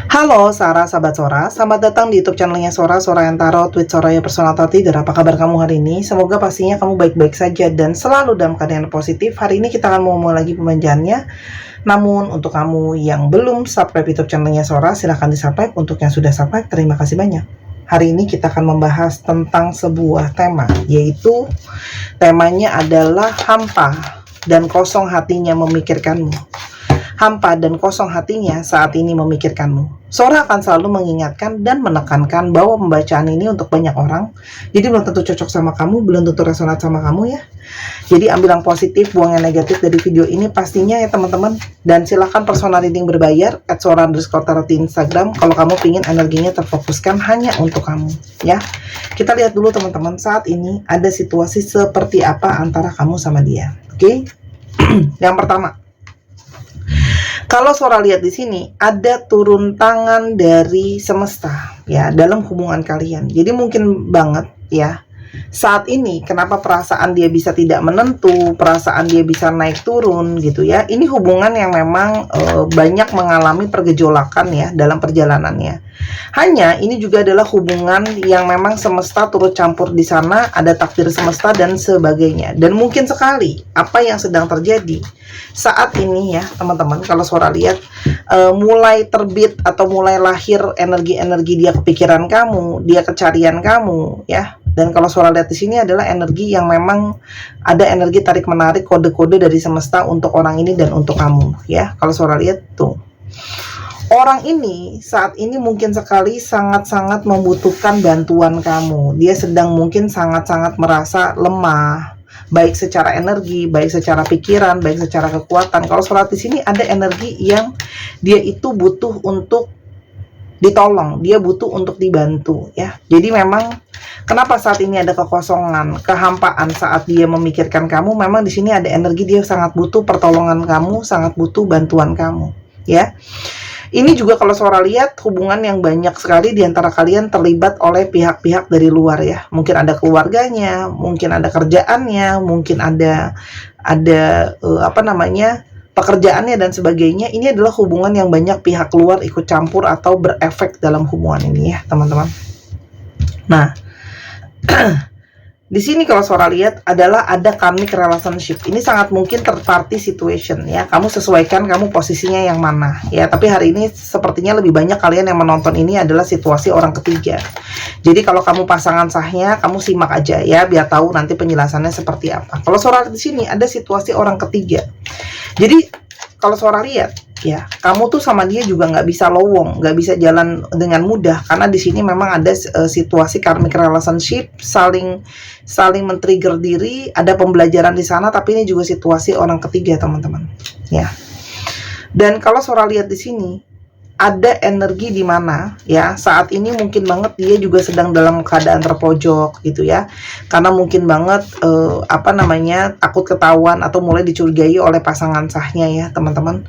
Halo Sarah, sahabat Sora, selamat datang di YouTube channelnya Sora, Sora yang Tarot with Soraya Personal Tarot Reader. Apa kabar kamu hari ini? Semoga pastinya kamu baik-baik saja dan selalu dalam keadaan positif. Hari ini kita akan memulai lagi pembacaannya. Namun untuk kamu yang belum subscribe YouTube channelnya Sora, silahkan di-subscribe. Untuk yang sudah subscribe, terima kasih banyak. Hari ini kita akan membahas tentang sebuah tema, yaitu temanya adalah hampa dan kosong hatinya memikirkanmu. Hampa dan kosong hatinya saat ini memikirkanmu. Sora akan selalu mengingatkan dan menekankan bahwa pembacaan ini untuk banyak orang. Jadi belum tentu cocok sama kamu, belum tentu resonat sama kamu ya. Jadi ambil yang positif, buang yang negatif dari video ini pastinya ya teman-teman. Dan silahkan personal reading berbayar @sora_tarot di Instagram kalau kamu ingin energinya terfokuskan hanya untuk kamu ya. Kita lihat dulu teman-teman, saat ini ada situasi seperti apa antara kamu sama dia. Oke? Yang pertama, kalau Sora lihat di sini ada turun tangan dari semesta ya dalam hubungan kalian. Jadi mungkin banget ya saat ini kenapa perasaan dia bisa tidak menentu, perasaan dia bisa naik turun gitu ya. Ini hubungan yang memang banyak mengalami pergejolakan ya dalam perjalanannya. Hanya ini juga adalah hubungan yang memang semesta turut campur di sana, ada takdir semesta dan sebagainya. Dan mungkin sekali apa yang sedang terjadi saat ini ya teman-teman, kalau Sora lihat mulai terbit atau mulai lahir energi-energi dia kepikiran kamu, dia kecarian kamu ya. Dan kalau Sora lihat di sini adalah energi yang memang ada energi tarik menarik, kode-kode dari semesta untuk orang ini dan untuk kamu ya. Kalau Sora lihat tuh, orang ini saat ini mungkin sekali sangat-sangat membutuhkan bantuan kamu. Dia sedang mungkin sangat-sangat merasa lemah, baik secara energi, baik secara pikiran, baik secara kekuatan. Kalau Sora di sini ada energi yang dia itu butuh untuk ditolong, dia butuh untuk dibantu ya. Jadi memang kenapa saat ini ada kekosongan, kehampaan saat dia memikirkan kamu, memang di sini ada energi dia sangat butuh pertolongan kamu, sangat butuh bantuan kamu ya. Ini juga kalau Sora lihat hubungan yang banyak sekali di antara kalian terlibat oleh pihak-pihak dari luar ya. Mungkin ada keluarganya, mungkin ada kerjaannya, mungkin ada pekerjaannya dan sebagainya. Ini adalah hubungan yang banyak pihak luar ikut campur atau berefek dalam hubungan ini ya teman-teman. Nah, di sini kalau Sora lihat adalah ada karmic relationship. Ini sangat mungkin third party situation ya. Kamu sesuaikan kamu posisinya yang mana ya. Tapi hari ini sepertinya lebih banyak kalian yang menonton ini adalah situasi orang ketiga. Jadi kalau kamu pasangan sahnya, kamu simak aja ya biar tahu nanti penjelasannya seperti apa. Kalau Sora di sini ada situasi orang ketiga. Jadi kalau Sora lihat ya, kamu tuh sama dia juga nggak bisa lowong, nggak bisa jalan dengan mudah karena di sini memang ada situasi karmic relationship, saling men-trigger diri, ada pembelajaran di sana, tapi ini juga situasi orang ketiga teman-teman ya. Dan kalau Sora lihat di sini ada energi di mana ya saat ini mungkin banget dia juga sedang dalam keadaan terpojok gitu ya, karena mungkin banget takut ketahuan atau mulai dicurigai oleh pasangan sahnya ya teman-teman.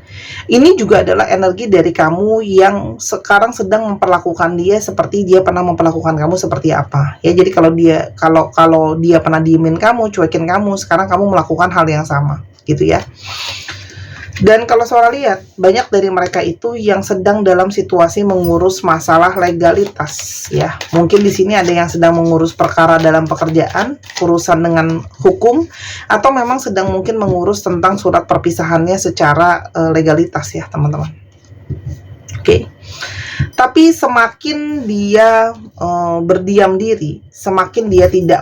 Ini juga adalah energi dari kamu yang sekarang sedang memperlakukan dia seperti dia pernah memperlakukan kamu seperti apa ya. Jadi kalau dia pernah diemin kamu, cuekin kamu, sekarang kamu melakukan hal yang sama gitu ya. Dan kalau Sora lihat, banyak dari mereka itu yang sedang dalam situasi mengurus masalah legalitas ya. Mungkin di sini ada yang sedang mengurus perkara dalam pekerjaan, urusan dengan hukum, atau memang sedang mungkin mengurus tentang surat perpisahannya secara legalitas ya, teman-teman. Oke. Tapi semakin dia berdiam diri, semakin dia tidak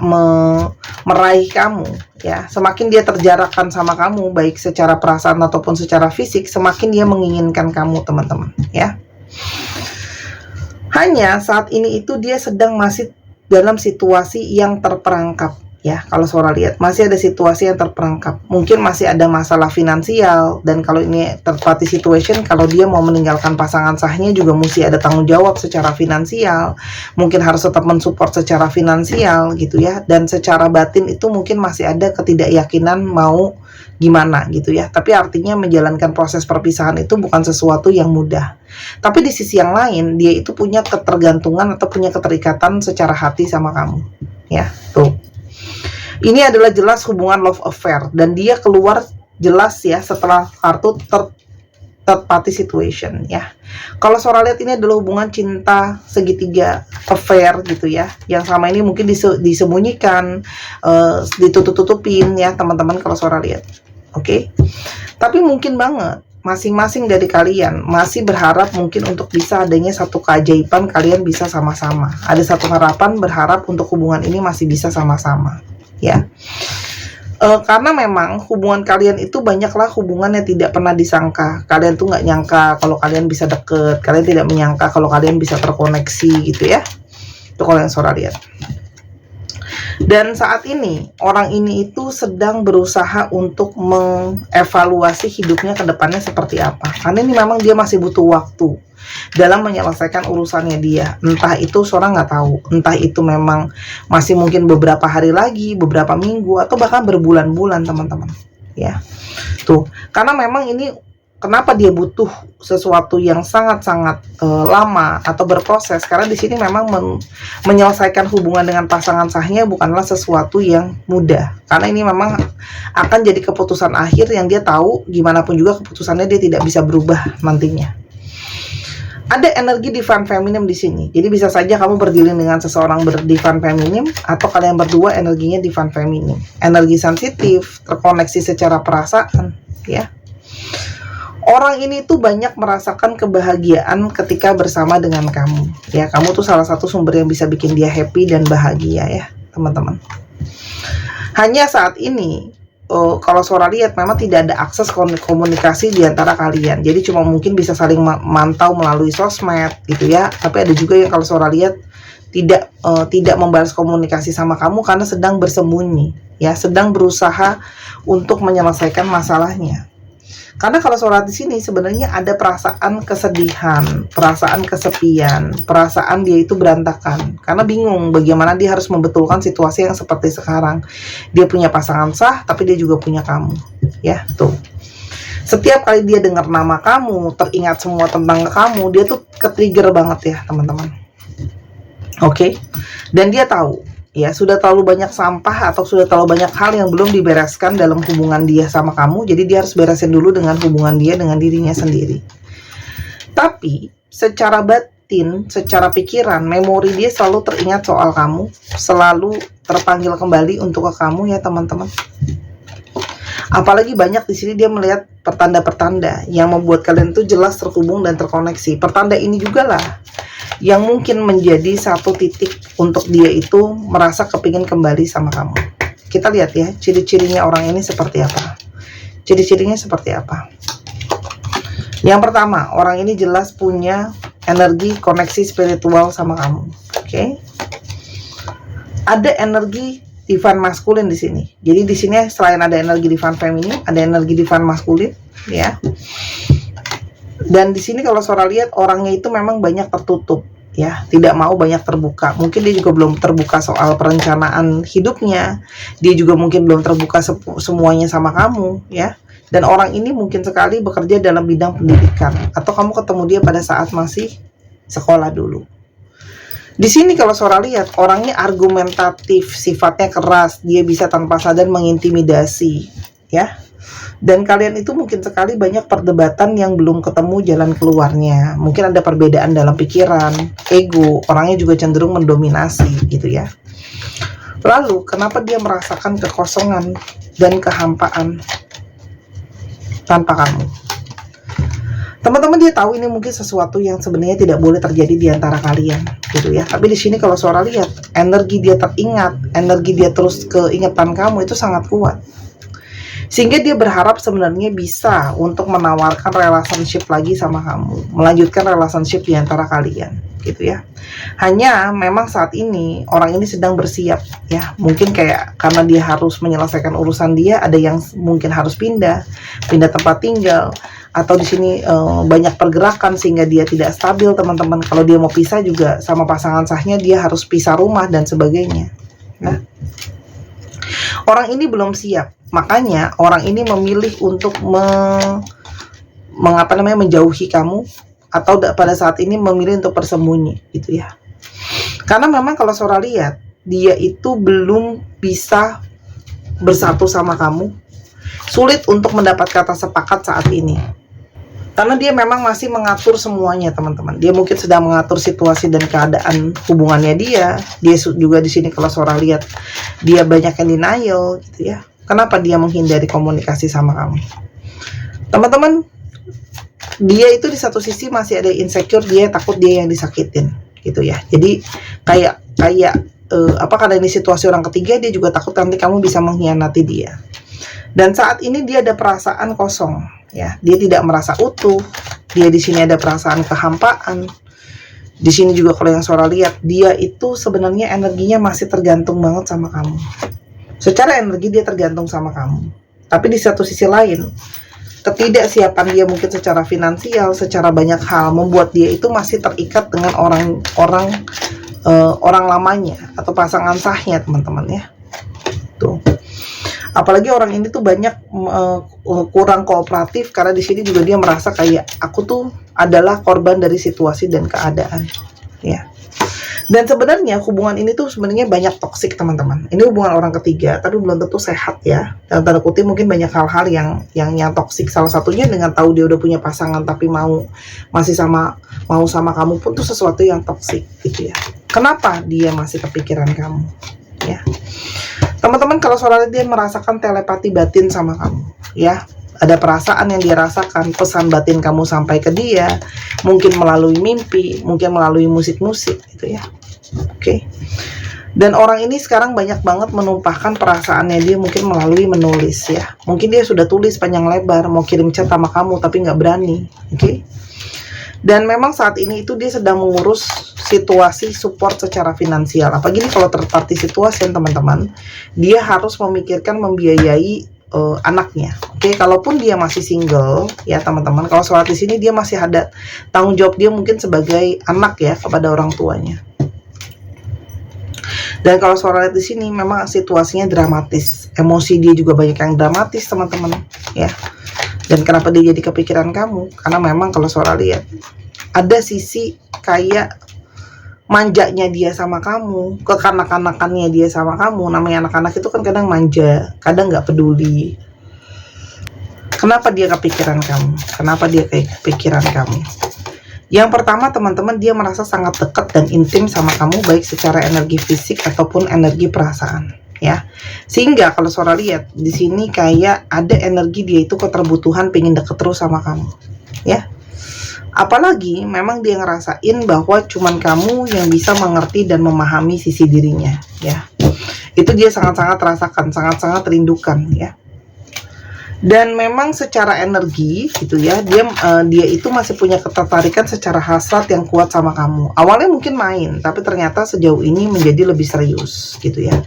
meraih kamu ya, semakin dia terjarakkan sama kamu baik secara perasaan ataupun secara fisik, semakin dia menginginkan kamu teman-teman ya. Hanya saat ini itu dia sedang masih dalam situasi yang terperangkap ya. Kalau Sora lihat masih ada situasi yang terperangkap, mungkin masih ada masalah finansial. Dan kalau ini third party situation, kalau dia mau meninggalkan pasangan sahnya juga mesti ada tanggung jawab secara finansial, mungkin harus tetap mensupport secara finansial gitu ya. Dan secara batin itu mungkin masih ada ketidakyakinan mau gimana gitu ya. Tapi artinya menjalankan proses perpisahan itu bukan sesuatu yang mudah. Tapi di sisi yang lain dia itu punya ketergantungan atau punya keterikatan secara hati sama kamu ya. Tuh, ini adalah jelas hubungan love affair dan dia keluar jelas ya setelah kartu third party situation ya. Kalau Sora lihat ini adalah hubungan cinta segitiga, affair gitu ya, yang selama ini mungkin disembunyikan, ditutup-tutupin ya teman-teman kalau Sora lihat. Oke. Tapi mungkin banget masing-masing dari kalian masih berharap mungkin untuk bisa adanya satu keajaiban, kalian bisa sama-sama. Ada satu harapan berharap untuk hubungan ini masih bisa sama-sama ya. Karena memang hubungan kalian itu banyaklah hubungan yang tidak pernah disangka. Kalian tuh nggak nyangka kalau kalian bisa deket, kalian tidak menyangka kalau kalian bisa terkoneksi gitu ya. Itu kalau yang Sora lihat. Dan saat ini orang ini itu sedang berusaha untuk mengevaluasi hidupnya ke depannya seperti apa. Karena ini memang dia masih butuh waktu dalam menyelesaikan urusannya dia. Entah itu Sora nggak tahu, entah itu memang masih mungkin beberapa hari lagi, beberapa minggu, atau bahkan berbulan-bulan teman-teman ya. Tuh, karena memang ini kenapa dia butuh sesuatu yang sangat-sangat lama atau berproses, karena di sini memang menyelesaikan hubungan dengan pasangan sahnya bukanlah sesuatu yang mudah, karena ini memang akan jadi keputusan akhir yang dia tahu gimana pun juga keputusannya dia tidak bisa berubah nantinya. Ada energi divine feminine di sini. Jadi bisa saja kamu berdealing dengan seseorang berdivine feminine, atau kalian berdua energinya divine feminine. Energi sensitif, terkoneksi secara perasaan, ya. Orang ini tuh banyak merasakan kebahagiaan ketika bersama dengan kamu. Ya, kamu tuh salah satu sumber yang bisa bikin dia happy dan bahagia ya, teman-teman. Hanya saat ini kalau Sora lihat memang tidak ada akses komunikasi di antara kalian. Jadi cuma mungkin bisa saling mantau melalui sosmed gitu ya. Tapi ada juga yang kalau Sora lihat tidak membalas komunikasi sama kamu karena sedang bersembunyi ya, sedang berusaha untuk menyelesaikan masalahnya. Karena kalau Sora di sini sebenarnya ada perasaan kesedihan, perasaan kesepian, perasaan dia itu berantakan. Karena bingung bagaimana dia harus membetulkan situasi yang seperti sekarang. Dia punya pasangan sah, tapi dia juga punya kamu. Ya, tuh. Setiap kali dia dengar nama kamu, teringat semua tentang kamu, dia tuh ke-trigger banget ya, teman-teman. Oke? Dan dia tahu, ya sudah terlalu banyak sampah atau sudah terlalu banyak hal yang belum dibereskan dalam hubungan dia sama kamu. Jadi dia harus beresin dulu dengan hubungan dia dengan dirinya sendiri. Tapi secara batin, secara pikiran, memori dia selalu teringat soal kamu, selalu terpanggil kembali untuk ke kamu ya teman-teman. Apalagi banyak di sini dia melihat pertanda-pertanda yang membuat kalian itu jelas terhubung dan terkoneksi. Pertanda ini juga lah yang mungkin menjadi satu titik untuk dia itu merasa kepingin kembali sama kamu. Kita lihat ya, ciri-cirinya orang ini seperti apa. Ciri-cirinya seperti apa. Yang pertama, orang ini jelas punya energi koneksi spiritual sama kamu. Oke. Ada energi divine maskulin di sini. Jadi di sini selain ada energi divine feminin, ada energi divine maskulin, ya. Dan di sini kalau Sora lihat orangnya itu memang banyak tertutup, ya, tidak mau banyak terbuka. Mungkin dia juga belum terbuka soal perencanaan hidupnya. Dia juga mungkin belum terbuka semuanya sama kamu, ya. Dan orang ini mungkin sekali bekerja dalam bidang pendidikan, atau kamu ketemu dia pada saat masih sekolah dulu. Di sini kalau Sora lihat orangnya argumentatif, sifatnya keras, dia bisa tanpa sadar mengintimidasi, ya. Dan kalian itu mungkin sekali banyak perdebatan yang belum ketemu jalan keluarnya. Mungkin ada perbedaan dalam pikiran, ego, orangnya juga cenderung mendominasi gitu ya. Lalu kenapa dia merasakan kekosongan dan kehampaan tanpa kamu? Teman-teman, dia tahu ini mungkin sesuatu yang sebenarnya tidak boleh terjadi di antara kalian gitu ya. Tapi di sini kalau Sora lihat energi dia teringat, energi dia terus keingatan kamu itu sangat kuat. Sehingga dia berharap sebenarnya bisa untuk menawarkan relationship lagi sama kamu, melanjutkan relationship di antara kalian gitu ya. Hanya memang saat ini orang ini sedang bersiap ya. Mungkin kayak karena dia harus menyelesaikan urusan dia, ada yang mungkin harus pindah tempat tinggal, atau di sini banyak pergerakan sehingga dia tidak stabil teman-teman. Kalau dia mau pisah juga sama pasangan sahnya, dia harus pisah rumah dan sebagainya. Nah, orang ini belum siap. Makanya orang ini memilih untuk menjauhi kamu, atau pada saat ini memilih untuk bersembunyi gitu ya. Karena memang kalau Sora lihat dia itu belum bisa bersatu sama kamu, sulit untuk mendapat kata sepakat saat ini. Karena dia memang masih mengatur semuanya, teman-teman. Dia mungkin sedang mengatur situasi dan keadaan hubungannya dia. Dia juga di sini kalau Sora lihat dia banyak yang denial gitu ya. Kenapa dia menghindari komunikasi sama kamu? Teman-teman, dia itu di satu sisi masih ada insecure, dia takut dia yang disakitin gitu ya. Jadi kayak karena ini situasi orang ketiga, dia juga takut nanti kamu bisa mengkhianati dia. Dan saat ini dia ada perasaan kosong ya, dia tidak merasa utuh. Dia di sini ada perasaan kehampaan. Di sini juga kalau yang Sora lihat, dia itu sebenarnya energinya masih tergantung banget sama kamu. Secara energi dia tergantung sama kamu. Tapi di satu sisi lain, ketidaksiapan dia mungkin secara finansial, secara banyak hal membuat dia itu masih terikat dengan orang lamanya atau pasangan sahnya, teman-teman ya. Tuh. Apalagi orang ini tuh banyak kurang kooperatif, karena di sini juga dia merasa kayak aku tuh adalah korban dari situasi dan keadaan ya. Dan sebenarnya hubungan ini tuh sebenarnya banyak toksik, teman-teman. Ini hubungan orang ketiga tapi belum tentu sehat ya. Dalam tanda kutip mungkin banyak hal-hal yang toksik. Salah satunya dengan tahu dia udah punya pasangan tapi mau sama kamu pun tuh sesuatu yang toksik gitu ya. Kenapa dia masih kepikiran kamu ya? Teman-teman, kalau Sora dia merasakan telepati batin sama kamu ya, ada perasaan yang dia rasakan, pesan batin kamu sampai ke dia, mungkin melalui mimpi, mungkin melalui musik-musik gitu ya. Oke. Dan orang ini sekarang banyak banget menumpahkan perasaannya dia mungkin melalui menulis ya. Mungkin dia sudah tulis panjang lebar mau kirim chat sama kamu tapi nggak berani. Oke. Dan memang saat ini itu dia sedang mengurus situasi support secara finansial. Apalagi kalau terparti situasi, teman-teman, dia harus memikirkan membiayai anaknya. Oke, kalaupun dia masih single ya, teman-teman, kalau soal di sini dia masih ada tanggung jawab dia mungkin sebagai anak ya kepada orang tuanya. Dan kalau soal di sini memang situasinya dramatis, emosi dia juga banyak yang dramatis, teman-teman ya. Dan kenapa dia jadi kepikiran kamu? Karena memang kalau Sora lihat ada sisi kayak manjanya dia sama kamu, kekanak-kanakannya dia sama kamu. Namanya anak-anak itu kan kadang manja, kadang nggak peduli. Kenapa dia kepikiran kamu? Kenapa dia kayak kepikiran kamu? Yang pertama, teman-teman, dia merasa sangat dekat dan intim sama kamu, baik secara energi fisik ataupun energi perasaan. Ya, sehingga kalau Sora lihat di sini kayak ada energi dia itu keterbutuhan pengen deket terus sama kamu ya. Apalagi memang dia ngerasain bahwa cuman kamu yang bisa mengerti dan memahami sisi dirinya ya. Itu dia sangat-sangat rasakan, sangat-sangat rindukan ya. Dan memang secara energi gitu ya, dia itu masih punya ketertarikan secara hasrat yang kuat sama kamu. Awalnya mungkin main, tapi ternyata sejauh ini menjadi lebih serius gitu ya.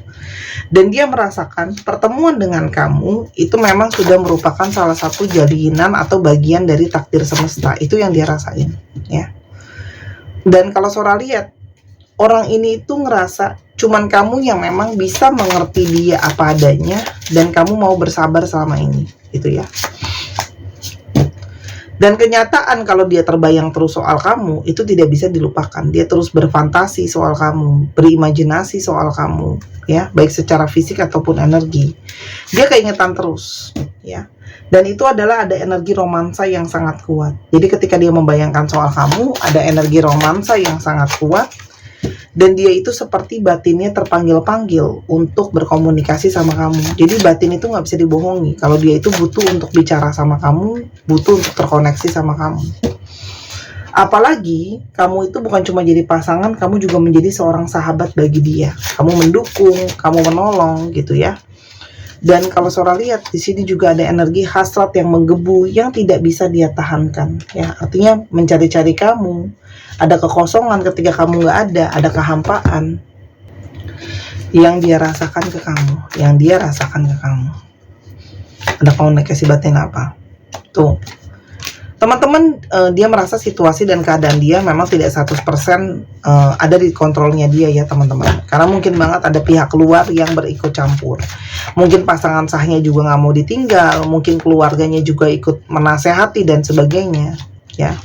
Dan dia merasakan pertemuan dengan kamu itu memang sudah merupakan salah satu jalinan atau bagian dari takdir semesta. Itu yang dia rasain ya. Dan kalau Sora lihat, orang ini itu ngerasa cuman kamu yang memang bisa mengerti dia apa adanya, dan kamu mau bersabar selama ini gitu ya. Dan kenyataan kalau dia terbayang terus soal kamu itu tidak bisa dilupakan. Dia terus berfantasi soal kamu, berimajinasi soal kamu ya, baik secara fisik ataupun energi. Dia keingetan terus ya. Dan itu adalah ada energi romansa yang sangat kuat. Jadi ketika dia membayangkan soal kamu, ada energi romansa yang sangat kuat. Dan dia itu seperti batinnya terpanggil-panggil untuk berkomunikasi sama kamu. Jadi batin itu nggak bisa dibohongi. Kalau dia itu butuh untuk bicara sama kamu, butuh untuk terkoneksi sama kamu. Apalagi kamu itu bukan cuma jadi pasangan, kamu juga menjadi seorang sahabat bagi dia. Kamu mendukung, kamu menolong gitu ya. Dan kalau Sora lihat di sini juga ada energi hasrat yang menggebu yang tidak bisa dia tahankan ya. Artinya mencari-cari kamu. Ada kekosongan ketika kamu nggak ada kehampaan yang dia rasakan ke kamu, Ada komunikasi batin apa? Tuh. Teman-teman, dia merasa situasi dan keadaan dia memang tidak 100% ada di kontrolnya dia ya, teman-teman. Karena mungkin banget ada pihak luar yang berikut campur. Mungkin pasangan sahnya juga nggak mau ditinggal, mungkin keluarganya juga ikut menasehati dan sebagainya ya.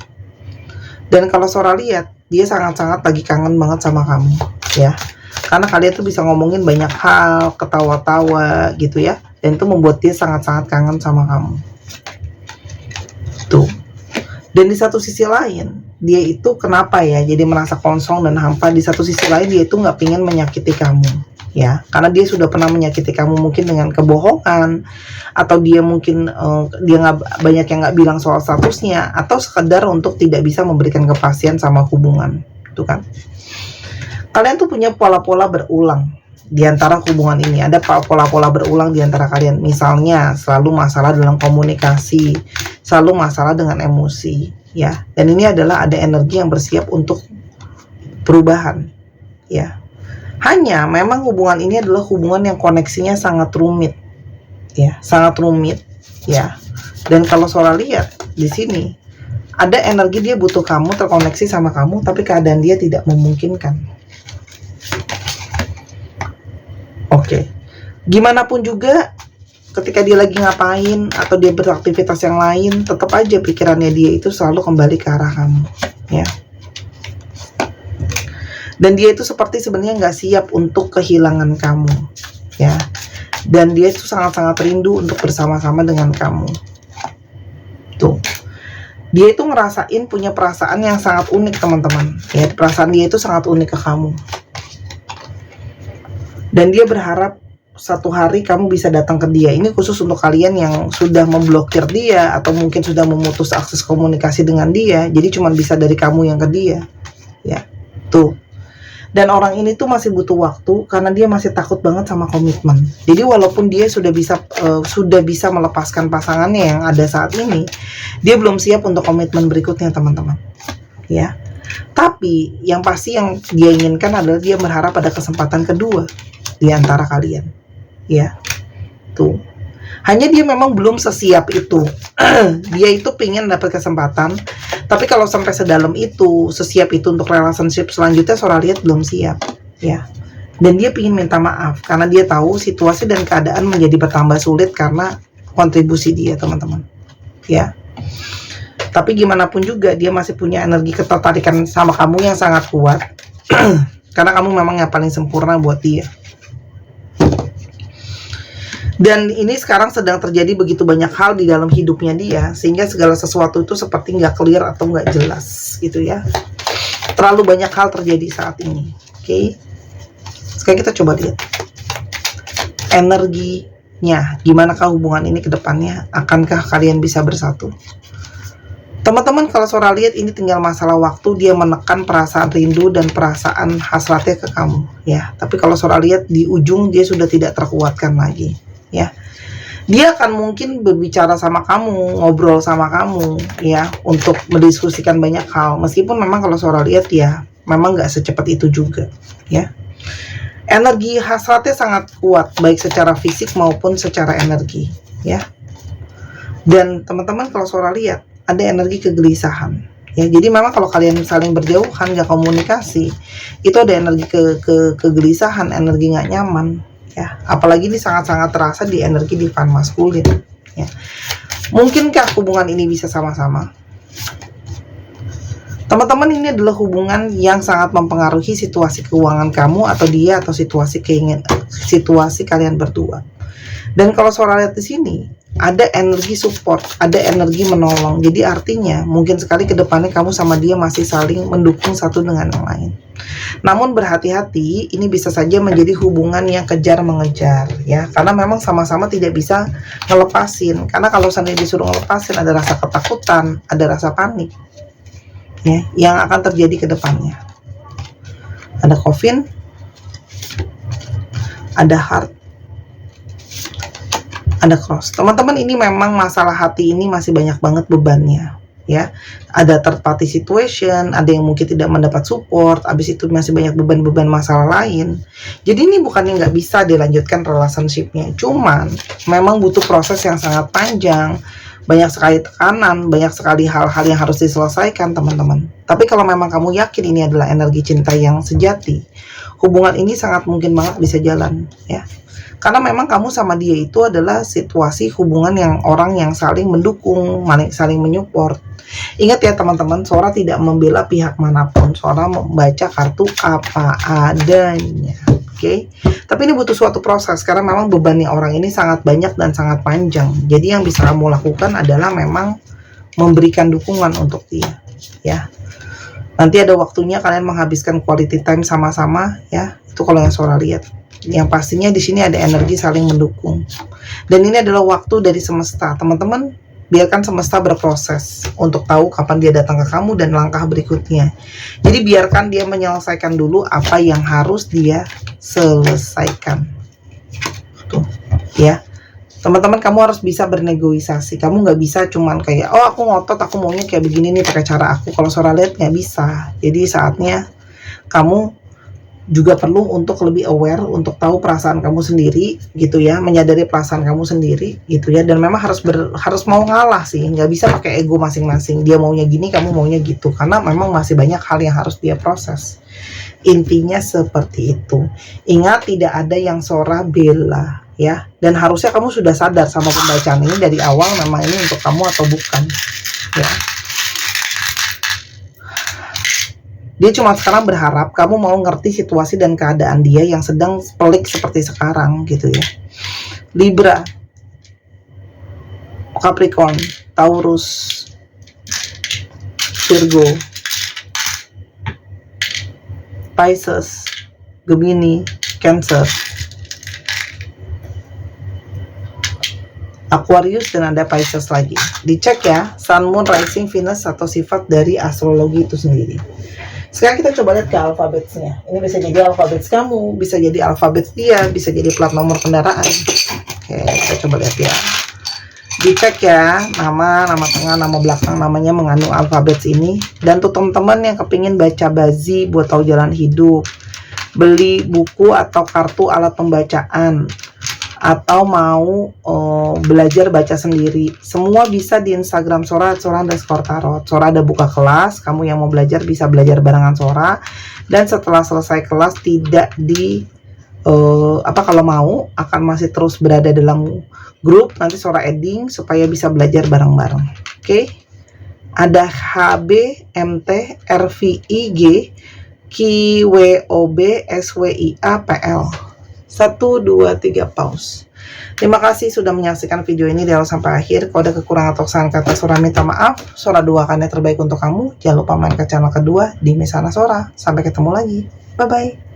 Dan kalau Sora lihat, dia sangat-sangat lagi kangen banget sama kamu ya. Karena kalian tuh bisa ngomongin banyak hal, ketawa-tawa gitu ya. Dan itu membuat dia sangat-sangat kangen sama kamu. Tuh. Dan di satu sisi lain, dia itu kenapa ya jadi merasa kosong dan hampa. Di satu sisi lain dia itu nggak pengen menyakiti kamu, ya, karena dia sudah pernah menyakiti kamu mungkin dengan kebohongan, atau dia mungkin dia nggak banyak yang nggak bilang soal statusnya, atau sekedar untuk tidak bisa memberikan kepastian sama hubungan, itu kan. Kalian tuh punya pola-pola berulang di antara hubungan ini. Ada pola-pola berulang di antara kalian. Misalnya selalu masalah dalam komunikasi, selalu masalah dengan emosi, ya. Dan ini adalah ada energi yang bersiap untuk perubahan, ya. Hanya memang hubungan ini adalah hubungan yang koneksinya sangat rumit, ya, sangat rumit, ya. Dan kalau Sora lihat di sini ada energi dia butuh kamu, terkoneksi sama kamu, tapi keadaan dia tidak memungkinkan. Oke, gimana pun juga ketika dia lagi ngapain atau dia beraktivitas yang lain, tetap aja pikirannya dia itu selalu kembali ke arah kamu, ya. Dan dia itu seperti sebenarnya nggak siap untuk kehilangan kamu, ya. Dan dia itu sangat-sangat rindu untuk bersama-sama dengan kamu. Tuh, dia itu ngerasain punya perasaan yang sangat unik, teman-teman. Ya, perasaan dia itu sangat unik ke kamu. Dan dia berharap satu hari kamu bisa datang ke dia. Ini khusus untuk kalian yang sudah memblokir dia atau mungkin sudah memutus akses komunikasi dengan dia. Jadi cuma bisa dari kamu yang ke dia, ya. Tuh. Dan orang ini tuh masih butuh waktu karena dia masih takut banget sama komitmen. Jadi walaupun dia sudah bisa melepaskan pasangannya yang ada saat ini, dia belum siap untuk komitmen berikutnya, teman-teman, ya. Tapi yang pasti yang dia inginkan adalah dia berharap ada kesempatan kedua di antara kalian, ya. Tuh, hanya dia memang belum sesiap itu. Dia itu pengen dapat kesempatan, tapi kalau sampai sedalam itu, sesiap itu untuk relationship selanjutnya, Sora lihat belum siap, ya. Dan dia pengen minta maaf karena dia tahu situasi dan keadaan menjadi bertambah sulit karena kontribusi dia, teman-teman, ya. Tapi gimana pun juga dia masih punya energi ketertarikan sama kamu yang sangat kuat. Karena kamu memang yang paling sempurna buat dia. Dan ini sekarang sedang terjadi begitu banyak hal di dalam hidupnya dia, sehingga segala sesuatu itu seperti nggak clear atau nggak jelas, gitu ya. Terlalu banyak hal terjadi saat ini, oke? Sekarang kita coba lihat energinya, gimanakah hubungan ini ke depannya, akankah kalian bisa bersatu? Teman-teman, kalau Sora lihat ini tinggal masalah waktu dia menekan perasaan rindu dan perasaan hasratnya ke kamu, ya. Tapi kalau Sora lihat di ujung dia sudah tidak terkuatkan lagi, ya. Dia akan mungkin berbicara sama kamu, ngobrol sama kamu, ya, untuk mendiskusikan banyak hal. Meskipun memang kalau Sora lihat ya, memang nggak secepat itu juga, ya. Energi hasratnya sangat kuat, baik secara fisik maupun secara energi, ya. Dan teman-teman, kalau Sora lihat ada energi kegelisahan, ya. Jadi memang kalau kalian saling berjauhan, nggak komunikasi, itu ada energi kegelisahan, energi nggak nyaman, ya. Apalagi ini sangat-sangat terasa di energi divine maskulin, ya. Mungkinkah hubungan ini bisa sama-sama? Teman-teman, ini adalah hubungan yang sangat mempengaruhi situasi keuangan kamu atau dia, atau situasi kalian berdua. Dan kalau Sora lihat di sini, ada energi support, ada energi menolong. Jadi artinya mungkin sekali ke depannya kamu sama dia masih saling mendukung satu dengan yang lain. Namun berhati-hati, ini bisa saja menjadi hubungan yang kejar mengejar, ya. Karena memang sama-sama tidak bisa ngelepasin. Karena kalau seandainya disuruh ngelepasin, ada rasa ketakutan, ada rasa panik, ya, yang akan terjadi ke depannya. Ada coffin, ada heart, ada cross. Teman-teman, ini memang masalah hati ini masih banyak banget bebannya, ya. Ada third party situation, ada yang mungkin tidak mendapat support, habis itu masih banyak beban-beban masalah lain. Jadi ini bukannya nggak bisa dilanjutkan relationship-nya, cuman memang butuh proses yang sangat panjang, banyak sekali tekanan, banyak sekali hal-hal yang harus diselesaikan, teman-teman. Tapi kalau memang kamu yakin ini adalah energi cinta yang sejati, hubungan ini sangat mungkin banget bisa jalan, ya. Karena memang kamu sama dia itu adalah situasi hubungan yang orang yang saling mendukung, saling menyupport. Ingat ya teman-teman, Sora tidak membela pihak manapun. Sora membaca kartu apa adanya, oke? Tapi ini butuh suatu proses, karena memang bebannya orang ini sangat banyak dan sangat panjang. Jadi yang bisa kamu lakukan adalah memang memberikan dukungan untuk dia, ya. Nanti ada waktunya kalian menghabiskan quality time sama-sama, ya. Itu kalau yang Sora lihat. Yang pastinya di sini ada energi saling mendukung. Dan ini adalah waktu dari semesta. Teman-teman, biarkan semesta berproses untuk tahu kapan dia datang ke kamu dan langkah berikutnya. Jadi biarkan dia menyelesaikan dulu apa yang harus dia selesaikan. Tuh, ya. Teman-teman, kamu harus bisa bernegosiasi. Kamu nggak bisa cuman kayak, oh aku ngotot, aku maunya kayak begini nih pakai cara aku. Kalau Sora lihat nggak bisa. Jadi saatnya kamu juga perlu untuk lebih aware, untuk tahu perasaan kamu sendiri gitu ya, menyadari perasaan kamu sendiri gitu ya. Dan memang harus mau ngalah sih, nggak bisa pakai ego masing-masing. Dia maunya gini, kamu maunya gitu, karena memang masih banyak hal yang harus dia proses. Intinya seperti itu. Ingat, tidak ada yang Sora bela, ya. Dan harusnya kamu sudah sadar sama pembacaan ini dari awal, memang ini untuk kamu atau bukan, ya. Dia cuma sekarang berharap kamu mau ngerti situasi dan keadaan dia yang sedang pelik seperti sekarang gitu ya. Libra, Capricorn, Taurus, Virgo, Pisces, Gemini, Cancer, Aquarius, dan ada Pisces lagi. Dicek ya, Sun, Moon, Rising, Venus atau sifat dari astrologi itu sendiri. Sekarang kita coba lihat ke alfabetnya. Ini bisa jadi alfabet kamu, bisa jadi alfabet dia, bisa jadi plat nomor kendaraan. Oke, kita coba lihat ya. Dicek ya, nama tengah, nama belakang, namanya mengandung alfabet ini. Dan tuh teman-teman yang kepingin baca bazi buat tahu jalan hidup, beli buku atau kartu alat pembacaan, atau mau belajar baca sendiri, semua bisa di Instagram Sora _tarot. Sora ada buka kelas, kamu yang mau belajar bisa belajar barengan Sora. Dan setelah selesai kelas tidak kalau mau akan masih terus berada dalam grup, nanti Sora adding supaya bisa belajar bareng-bareng. Oke. Ada HB, MT, RVIG, QWOB, SWIA, PL. 1, 2, 3, pause. Terima kasih sudah menyaksikan video ini dari awal sampai akhir. Kalau ada kekurangan atau kesalahan kata, Sora minta maaf. Sora doakan yang terbaik untuk kamu. Jangan lupa main ke channel kedua di Mesana Sora. Sampai ketemu lagi. Bye-bye.